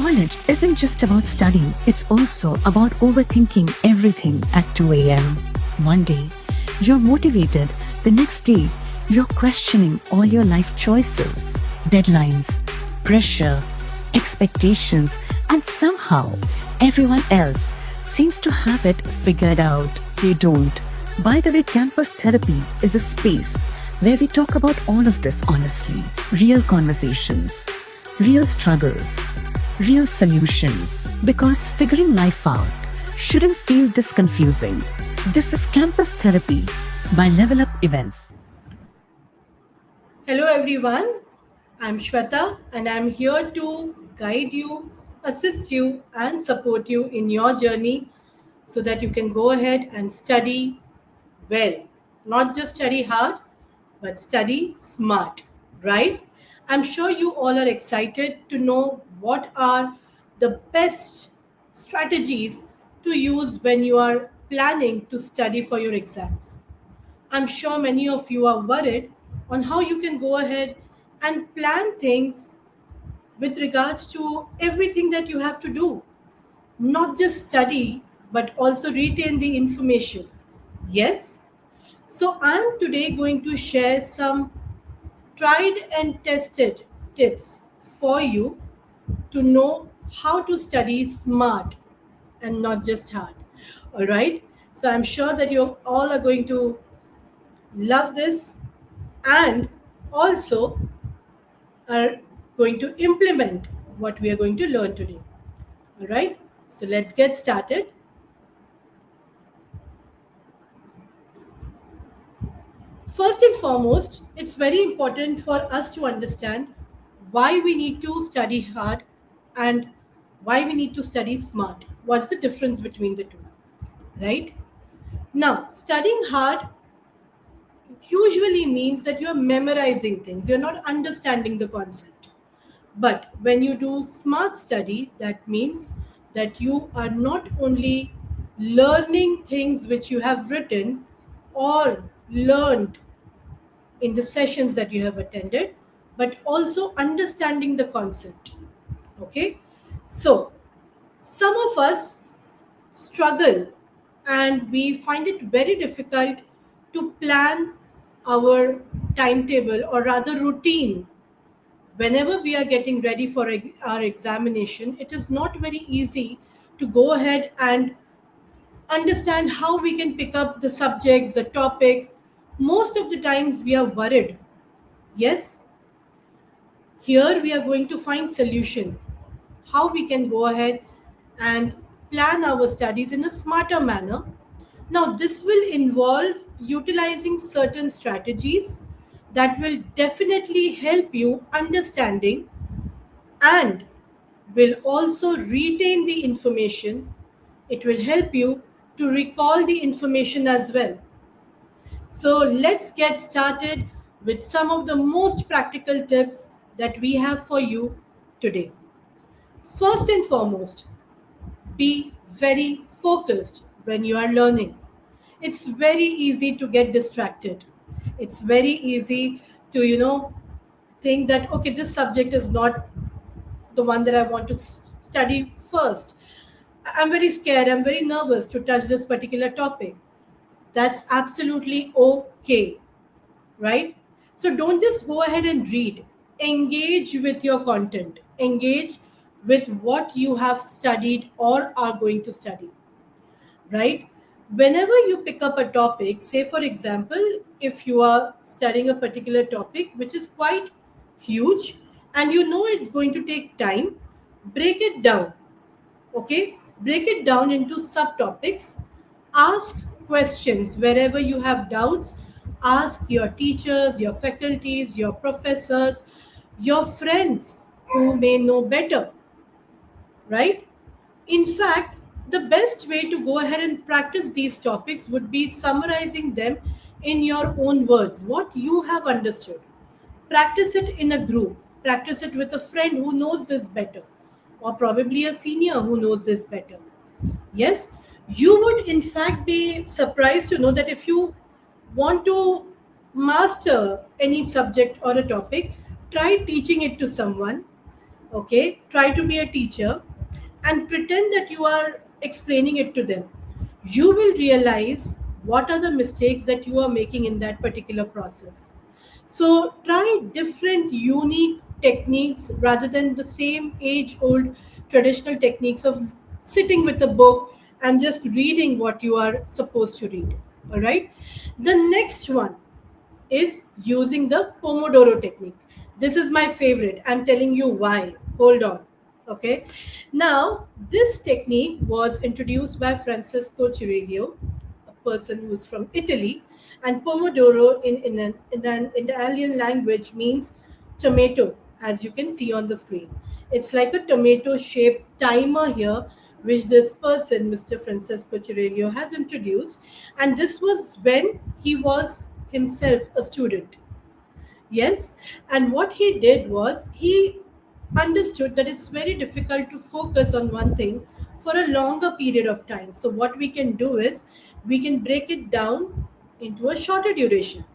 College isn't just about studying, it's also about overthinking everything at 2 a.m. One day, you're motivated, the next day, you're questioning all your life choices, deadlines, pressure, expectations, and somehow everyone else seems to have it figured out. They don't. By the way, campus therapy is a space where we talk about all of this honestly. Real conversations, real struggles, real solutions. Because figuring life out shouldn't feel this confusing. This is Campus Therapy by LevelUp Events. Hello everyone, I'm Shweta and I'm here to guide you, assist you, and support you in your journey so that you can go ahead and study well. Not just study hard, but study smart, right? I'm sure you all are excited to know what are the best strategies to use when you are planning to study for your exams. I'm sure many of you are worried on how you can go ahead and plan things with regards to everything that you have to do. Not just study, but also retain the information. Yes? So, I'm today going to share some tried and tested tips for you to know how to study smart and not just hard. All right? So, I'm sure that you all are going to love this and also are going to implement what we are going to learn today. All right, so let's get started. First and foremost, it's very important for us to understand why we need to study hard and why we need to study smart. What's the difference between the two, right? Now, studying hard usually means that you're memorizing things, you're not understanding the concept. But when you do smart study, that means that you are not only learning things which you have written or learned in the sessions that you have attended, but also understanding the concept. Okay? So, some of us struggle and we find it very difficult to plan our timetable or rather routine whenever we are getting ready for our examination. It is not very easy to go ahead and understand how we can pick up the subjects, the topics. Most of the times we are worried. Yes, here we are going to find solution how we can go ahead and plan our studies in a smarter manner. Now, this will involve utilizing certain strategies that will definitely help you understanding and will also retain the information. It will help you to recall the information as well. So let's get started with some of the most practical tips that we have for you today. First and foremost, be very focused when you are learning. It's very easy to get distracted. It's very easy to, think that, okay, this subject is not the one that I want to study first. I'm very scared, I'm very nervous to touch this particular topic. That's absolutely okay, right? So don't just go ahead and read. Engage with your content, engage with what you have studied or are going to study, right? Whenever you pick up a topic, say for example, if you are studying a particular topic which is quite huge and you know it's going to take time, break it down. Okay, break it down into subtopics. Ask questions wherever you have doubts. Ask your teachers, your faculties, your professors, your friends who may know better, right? In fact, the best way to go ahead and practice these topics would be summarizing them in your own words, what you have understood. Practice it in a group, practice it with a friend who knows this better, or probably a senior who knows this better. Yes, you would in fact be surprised to know that if you want to master any subject or a topic, try teaching it to someone Okay, try to be a teacher and pretend that you are explaining it to them. You will realize what are the mistakes that you are making in that particular process. So try different unique techniques rather than the same age old traditional techniques of sitting with a book and just reading what you are supposed to read. All right. The next one is using the Pomodoro technique. This is my favorite. I'm telling you why. Hold on. Okay. Now, this technique was introduced by Francesco Cirillo, a person who's from Italy, and Pomodoro in an Italian language means tomato, as you can see on the screen. It's like a tomato shaped timer here, which this person, Mr. Francesco Cirillo, has introduced. And this was when he was himself a student. Yes, and what he did was he understood that it's very difficult to focus on one thing for a longer period of time. So, what we can do is we can break it down into a shorter duration.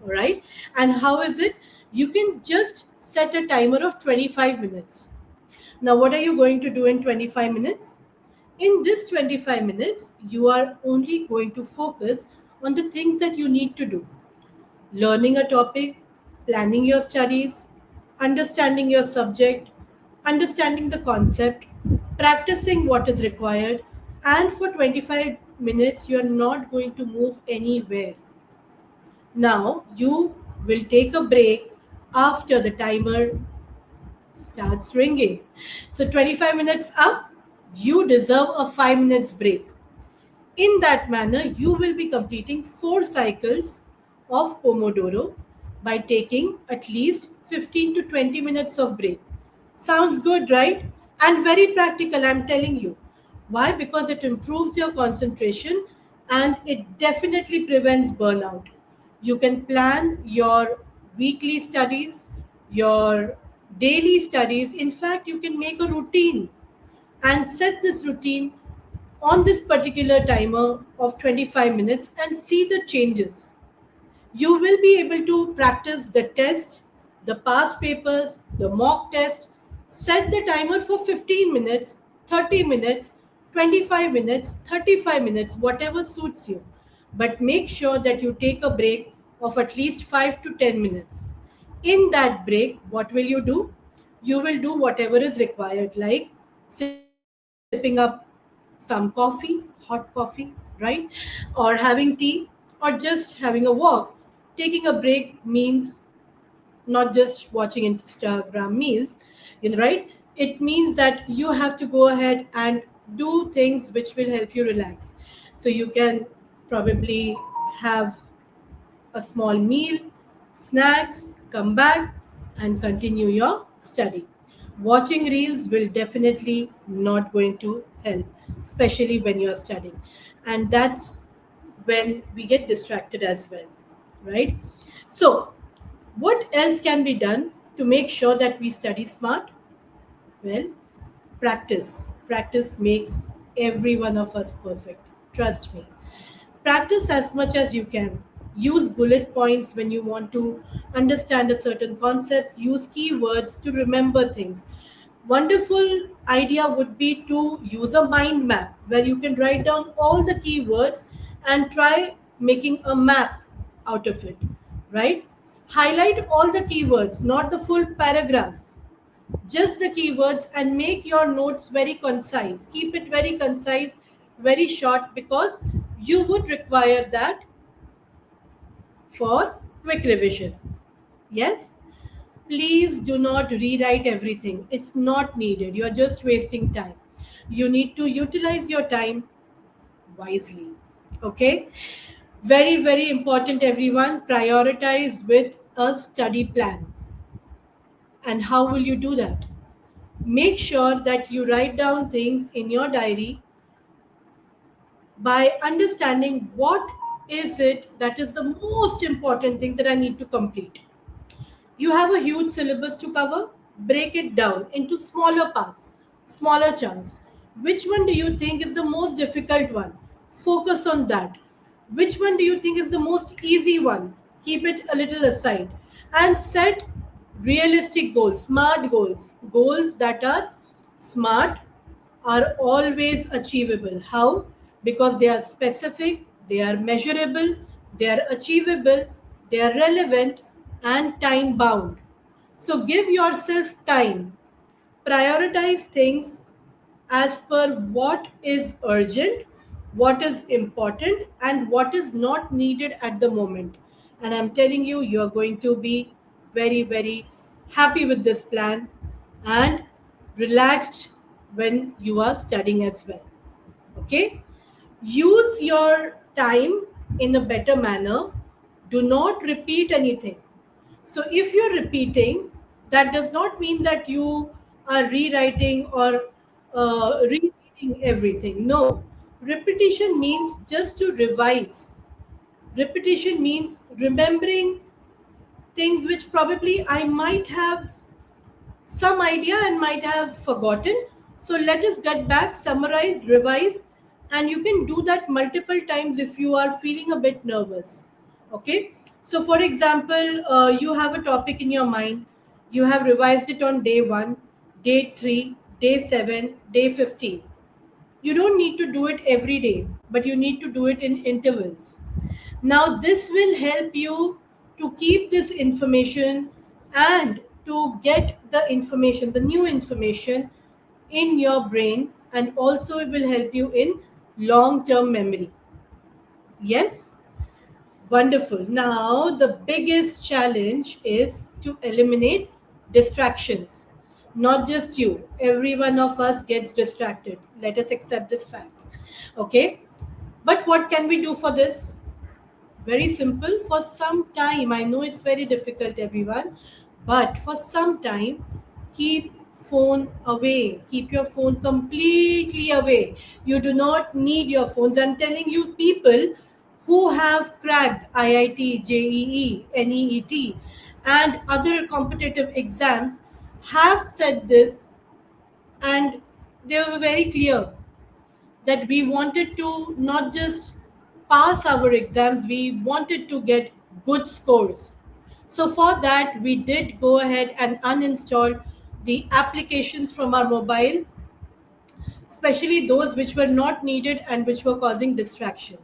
All right, and how is it? You can just set a timer of 25 minutes. Now, what are you going to do in 25 minutes? In this 25 minutes, you are only going to focus on the things that you need to do: learning a topic, planning your studies, understanding your subject, understanding the concept, practicing what is required, and for 25 minutes, you are not going to move anywhere. Now, you will take a break after the timer starts ringing. So, 25 minutes up, you deserve a 5 minutes break. In that manner, you will be completing 4 cycles of Pomodoro by taking at least 15 to 20 minutes of break. Sounds good, right? And very practical, I'm telling you. Why? Because it improves your concentration and it definitely prevents burnout. You can plan your weekly studies, your daily studies. In fact, you can make a routine and set this routine on this particular timer of 25 minutes and see the changes. You will be able to practice the test, the past papers, the mock test. Set the timer for 15 minutes, 30 minutes, 25 minutes, 35 minutes, whatever suits you. But make sure that you take a break of at least 5 to 10 minutes. In that break, what will you do? You will do whatever is required, like sipping up some coffee, hot coffee, right? Or having tea, or just having a walk. Taking a break means not just watching Instagram meals, right? It means that you have to go ahead and do things which will help you relax. So you can probably have a small meal, snacks, come back and continue your study. Watching reels will definitely not going to help, especially when you are studying. And that's when we get distracted as well, right? So, what else can be done to make sure that we study smart? Well, practice. Practice makes every one of us perfect. Trust me. Practice as much as you can. Use bullet points when you want to understand a certain concepts. Use keywords to remember things. Wonderful idea would be to use a mind map where you can write down all the keywords and try making a map out of it, right? Highlight all the keywords, not the full paragraph, just the keywords, and make your notes very concise. Keep it very concise, very short, because you would require that for quick revision. Yes, please do not rewrite everything, it's not needed. You are just wasting time. You need to utilize your time wisely. Okay, very, very important, everyone. Prioritize with a study plan. And how will you do that? Make sure that you write down things in your diary by understanding what is it that is the most important thing that I need to complete. You have a huge syllabus to cover, break it down into smaller parts, smaller chunks. Which one do you think is the most difficult one? Focus on that. Which one do you think is the most easy one? Keep it a little aside and set Realistic goals, smart goals, goals that are smart, are always achievable. How? Because they are specific, they are measurable, they are achievable, they are relevant, and time bound. So give yourself time. Prioritize things as per what is urgent, what is important, and what is not needed at the moment. And I'm telling you, you're going to be very, very happy with this plan and relaxed when you are studying as well. Okay? Use your time in a better manner. Do not repeat anything. So if you're repeating, that does not mean that you are rewriting or rereading everything. No. Repetition means just to revise. Repetition means remembering things which probably I might have some idea and might have forgotten. So let us get back, summarize, revise, and you can do that multiple times if you are feeling a bit nervous. Okay. So, for example, you have a topic in your mind, you have revised it on day 1, day 3, day 7, day 15. You don't need to do it every day, but you need to do it in intervals. Now, this will help you to keep this information and to get the information, the new information in your brain, and also it will help you in long term memory. Yes? Wonderful. Now, the biggest challenge is to eliminate distractions. Not just you, every one of us gets distracted. Let us accept this fact. Okay? But what can we do for this? Very simple. For some time, I know it's very difficult, everyone, but for some time, keep phone away. Keep your phone completely away. You do not need your phones. I'm telling you, people who have cracked IIT, JEE, NEET, and other competitive exams have said this, and they were very clear that we wanted to not just pass our exams, we wanted to get good scores. So, for that, we did go ahead and uninstall the applications from our mobile, especially those which were not needed and which were causing distraction.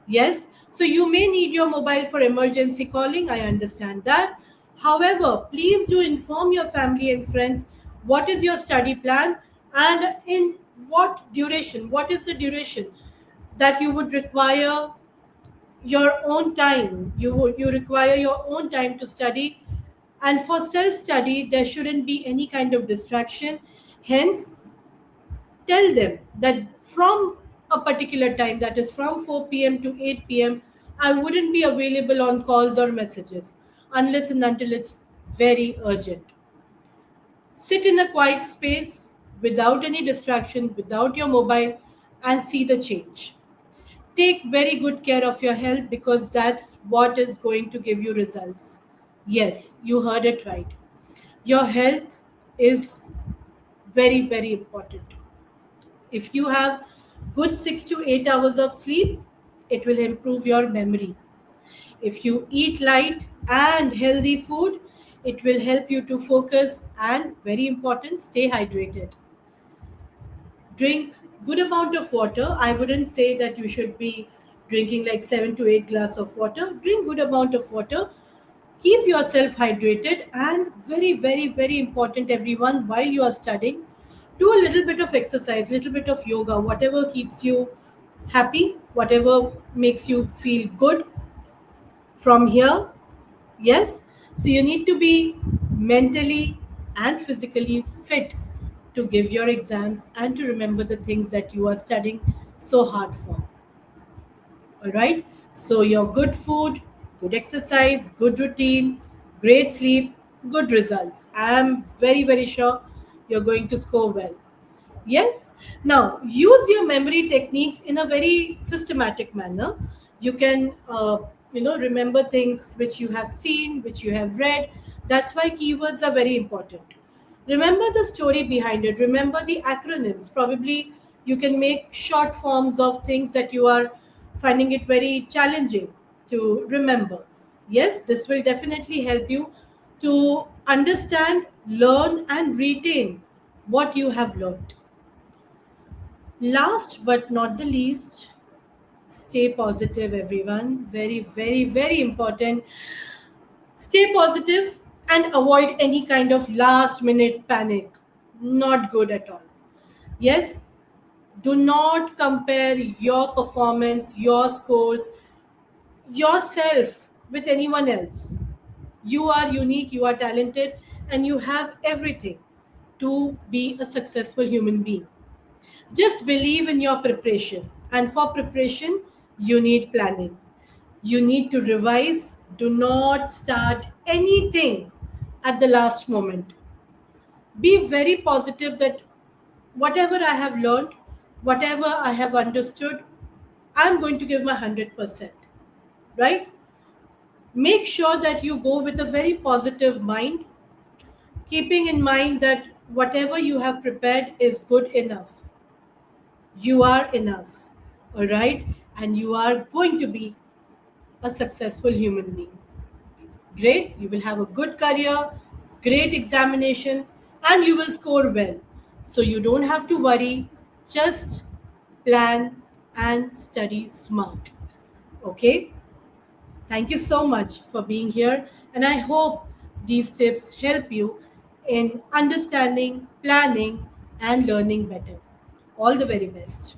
Yes, so you may need your mobile for emergency calling. I understand that. However, please do inform your family and friends what is your study plan and in what duration, what is the duration that you would require your own time. You require your own time to study. And for self study, there shouldn't be any kind of distraction. Hence, tell them that from a particular time, that is from 4 p.m. to 8 p.m., I wouldn't be available on calls or messages unless and until it's very urgent. Sit in a quiet space without any distraction, without your mobile, and see the change. Take very good care of your health because that's what is going to give you results. Yes, you heard it right. Your health is very, very important. If you have good 6 to 8 hours of sleep, it will improve your memory. If you eat light and healthy food, it will help you to focus and very important, stay hydrated. Drink good amount of water. I wouldn't say that you should be drinking like 7 to 8 glass of water. Drink good amount of water. Keep yourself hydrated and very, very, very important, everyone, while you are studying, do a little bit of exercise, little bit of yoga, whatever keeps you happy, whatever makes you feel good from here. Yes. So you need to be mentally and physically fit to give your exams and to remember the things that you are studying so hard for. All right. So, your good food, good exercise, good routine, great sleep, good results. I am very, very sure you're going to score well. Yes. Now, use your memory techniques in a very systematic manner. You can, remember things which you have seen, which you have read. That's why keywords are very important. Remember the story behind it. Remember the acronyms. Probably you can make short forms of things that you are finding it very challenging to remember. Yes, this will definitely help you. to understand, learn, and retain what you have learned. Last but not the least, stay positive, everyone. Very, very, very important. Stay positive and avoid any kind of last minute panic. Not good at all. Yes, do not compare your performance, your scores, yourself with anyone else. You are unique, you are talented, and you have everything to be a successful human being. Just believe in your preparation. And for preparation, you need planning. You need to revise. Do not start anything at the last moment. Be very positive that whatever I have learned, whatever I have understood, I'm going to give my 100%. Right? Make sure that you go with a very positive mind, keeping in mind that whatever you have prepared is good enough. You are enough. All right? And you are going to be a successful human being. Great, you will have a good career, great examination, and you will score well. So you don't have to worry, just plan and study smart. Okay? Thank you so much for being here, and I hope these tips help you in understanding, planning, and learning better. All the very best.